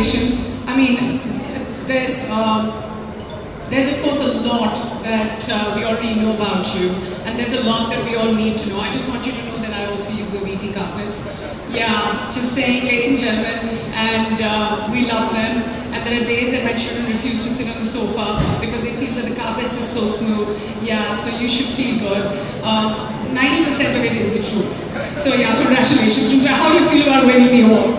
congratulations. I mean, there's of course a lot that we already know about you, and there's a lot that we all need to know. I just want you to know that I also use OVT carpets. Yeah, just saying, ladies and gentlemen, and we love them. And there are days that my children refuse to sit on the sofa because they feel that the carpets is so smooth. Yeah, so you should feel good. 90% of it is the truth. So yeah, congratulations. How do you feel about winning the award?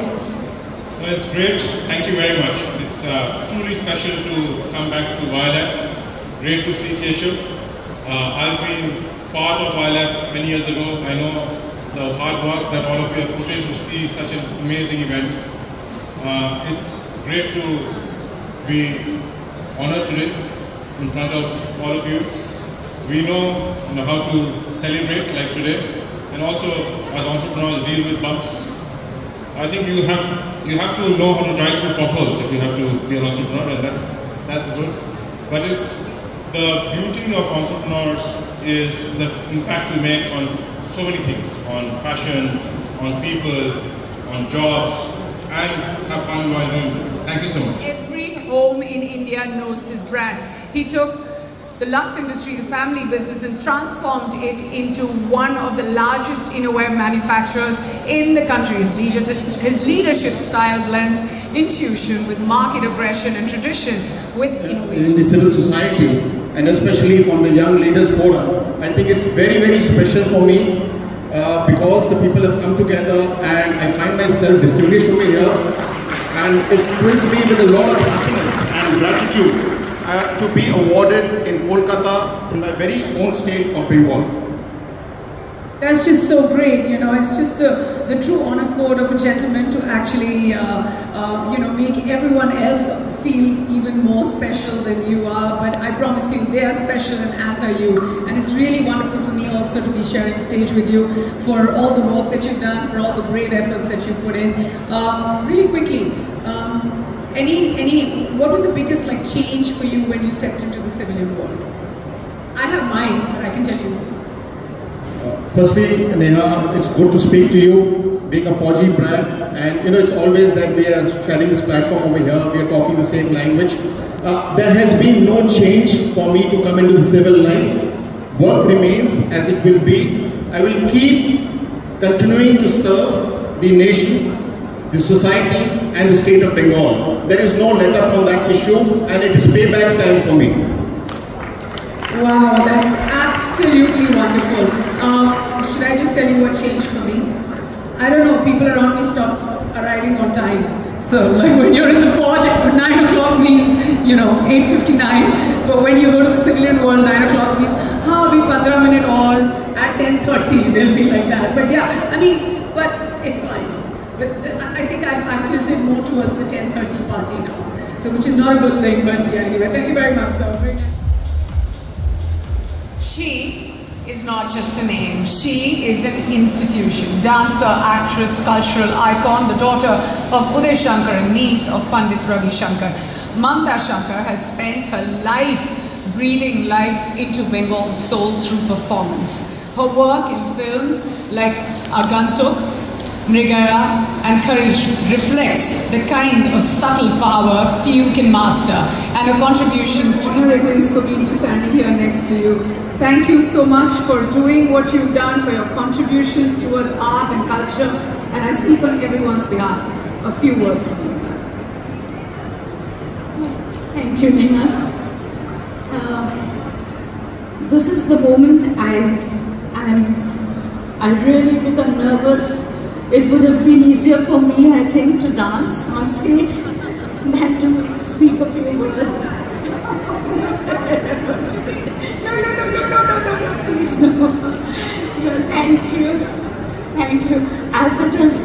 Well, it's great. Thank you very much. It's truly special to come back to YLF. Great to see Keshav. I've been part of YLF many years ago. I know the hard work that all of you have put in to see such an amazing event. It's great to be honored today in front of all of you. We know how to celebrate like today, and also as entrepreneurs deal with bumps. I think you have to know how to drive through potholes if you have to be an entrepreneur, and that's good. But it's the beauty of entrepreneurs is the impact we make on so many things, on fashion, on people, on jobs, and have fun while doing this. Thank you so much. Every home in India knows his brand. He took the Lux Industries, a family business, and transformed it into one of the largest innerwear manufacturers in the country. His leadership style blends intuition with market aggression and tradition with innovation. In the civil society, and especially from the Young Leaders Forum, I think it's very, very special for me because the people have come together and I find myself distinguished over here, and it fills me with a lot of happiness and gratitude to be awarded in Kolkata, in my very own state of Bengal. That's just so great, you know, it's just the true honor code of a gentleman to actually, make everyone else feel even more special than you are. But I promise you, they are special, and as are you. And it's really wonderful for me also to be sharing stage with you for all the work that you've done, for all the brave efforts that you've put in. Really quickly, what was the biggest change for you when you stepped into the civilian world? I have mine, but I can tell you. Firstly, Neha, it's good to speak to you, being a Fauji brat, and it's always that we are sharing this platform over here, we are talking the same language. There has been no change for me to come into the civil life. Work remains as it will be. I will keep continuing to serve the nation, the society, and the state of Bengal. There is no let up on that issue, and it is payback time for me. Wow, that's absolutely wonderful. Should I just tell you what changed for me? I don't know, people around me stop arriving on time. So when you're in the forge, 9 o'clock means, 8:59. But when you go to the civilian world, 9 o'clock means, we 15 minutes all at 10:30. They'll be like that. But yeah, but it's fine. But I think I've tilted more towards the 10:30 party now. So which is not a good thing, but yeah, anyway, thank you very much, sir. She is not just a name, she is an institution. Dancer, actress, cultural icon, the daughter of Uday Shankar and niece of Pandit Ravi Shankar. Mamta Shankar has spent her life breathing life into Bengal's soul through performance. Her work in films like Agantuk, Mrigaya and Courage reflects the kind of subtle power few can master, and her contributions to it is for me to be standing here next to you. Thank you so much for doing what you've done, for your contributions towards art and culture, and I speak on everyone's behalf. A few words from you. Thank you, Neha. This is the moment I really become nervous. It would have been easier for me, I think, to dance on stage than to speak a few words. No, please no. Thank you. As it is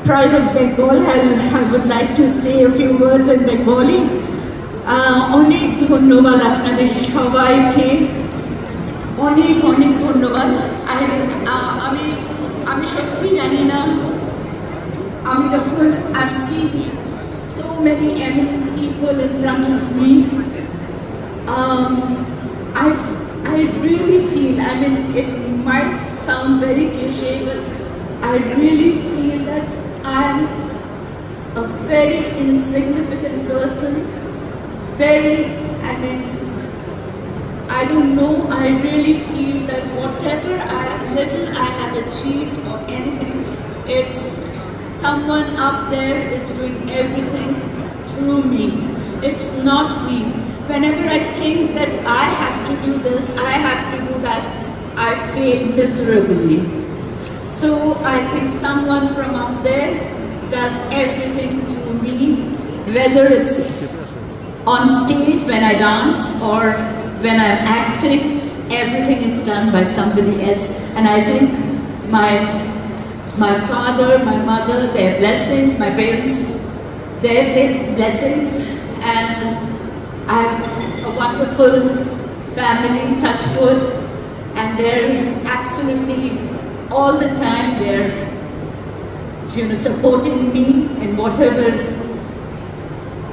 Pride of Bengal, I would like to say a few words in Bengali. অনেক ধন্যবাদ আপনাদের সবাইকে, অনেক ধন্যবাদ। আমি সত্যি জানি না, আমি যখন I've seen so many eminent people in front of me, I really feel, it might sound very cliche, but I really feel that a very insignificant person, I don't know, I really feel that whatever little I have achieved or anything, it's someone up there is doing everything through me. It's not me. Whenever I think that I have to do this, I have to do that, I fail miserably. So I think someone from up there does everything through me, whether it's on stage when I dance or when I'm acting, everything is done by somebody else. And I think my father, my mother, their blessings, my parents, their blessings, and I have a wonderful family, touch wood, and they're absolutely all the time they're supporting me in whatever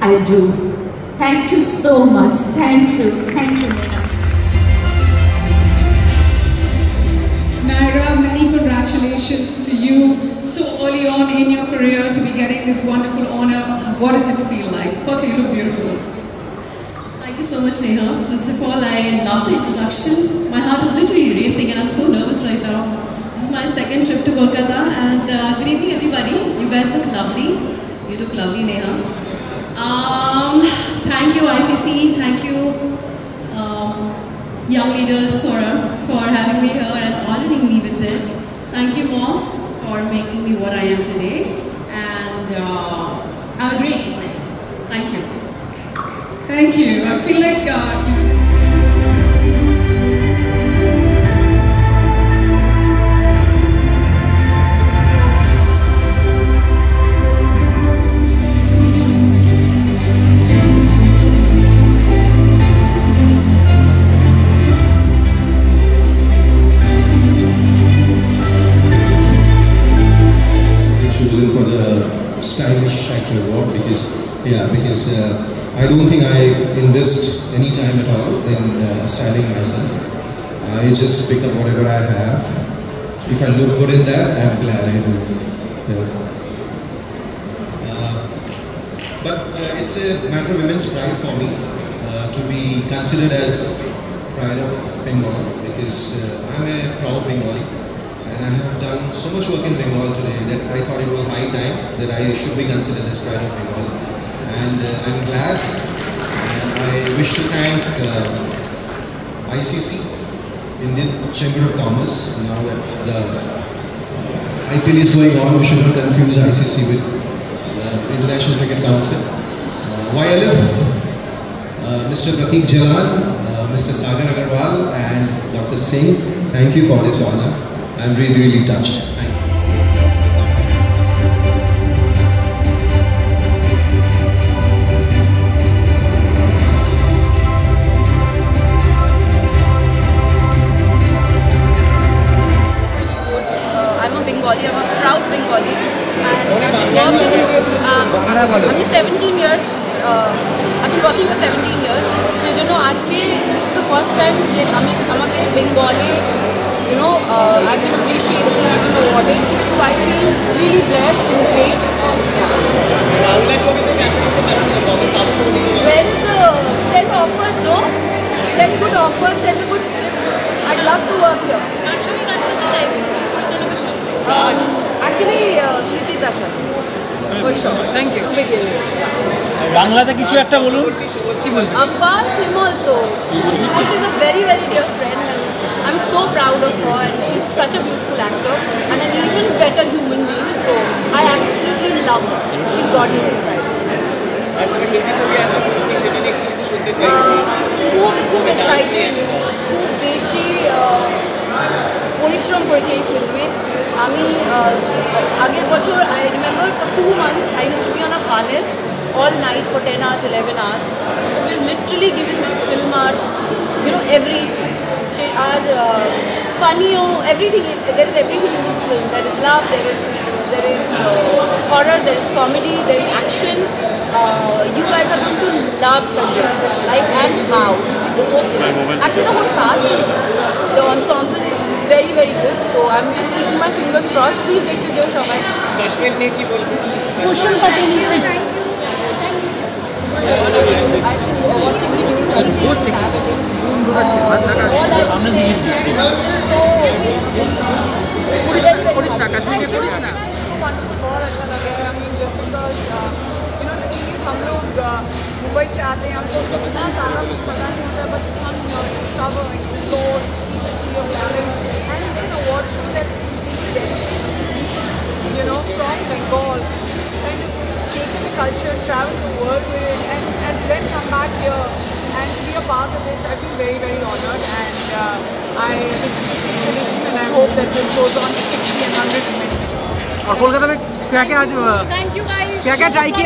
I do. Thank you so much. Thank you, Neha. Naira, many congratulations to you so early on in your career to be getting this wonderful honor. What does it feel like? Firstly, you look beautiful. Thank you so much, Neha. First of all, I love the introduction. My heart is literally racing and I'm so nervous right now. This is my second trip to Kolkata and good evening everybody. You guys look lovely. You look lovely, Neha. Thank you ICC, thank you Young Leaders Forum for having me here and honoring me with this. Thank you Mom for making me what I am today and have a great evening. Thank you. Thank you. I feel like chosen for the stylish actor award because I don't think I invest any time at all in styling myself. I just pick up whatever I have. If I look good in that, I'm glad I do. But it's a matter of immense pride for me to be considered as Pride of Bengal because I'm a proud Bengali. And I have done so much work in Bengal today that I thought it was high time that I should be considered as Pride of Bengal. And I'm glad, and I wish to thank ICC, Indian Chamber of Commerce. Now that the IPL is going on, we should not confuse ICC with the International Cricket Council. YLF, Mr. Pratik Jalan, Mr. Sagar Agarwal and Dr. Singh, thank you for this honor. I'm really, really touched. Thank you. I'm a Bengali, I'm a proud Bengali. And I'm 17 years. I've been working for 17 years. So, you know, this is the first time I'm Bengali. I've been appreciated and I've been awarded. So I feel really blessed and great. Where is the send offers, no? Send good offers, send a good script. I'd love to work here. Actually, Shriti Dashan. For sure. Thank you. Rangla কিছু একটা বলুন Abbas, him also. She's a very, very dear friend and I'm so proud of her and she's such a beautiful actor and an even better human being. So I absolutely love her. She's got this inside. খুব excited, খুব বেশি পরিশ্রম করেছি এই ফিল্মে। আমি আগের বছর I remember for 2 months I used to be on a harness all night for 10 hours, 11 hours. So we've literally given this film our, everything. Our funny, everything. There is everything in this film. There is love, there is horror, there is comedy, there is action. You guys are going to love Sanjay's film, like and how. This is so good. Actually, the whole cast is, the ensemble is very very good. So I'm just keeping my fingers crossed. Please देखते जाओ शोभाई. कश्मीर ने की बोल. Question Patel. I've been watching the news on the chat. All I would say is so wonderful. बहुत अच्छा लगा है. I mean just because you know the thing is हम लोग मुंबई से आते हैं, हमको कितना सारा कुछ पता नहीं होता है, but come here, discover, explore, see the sea of talent, and it's an award show that is completely dedicated, you know, from Bengal, kind of taking the culture, travel the world with it, and then come back here and be a part of this. I feel very very honored, and this is the 6th edition, and I hope that this goes on to 60 and 100 and many. और कोलकाता में क्या क्या आज Thank you guys. क्या क्या try किया?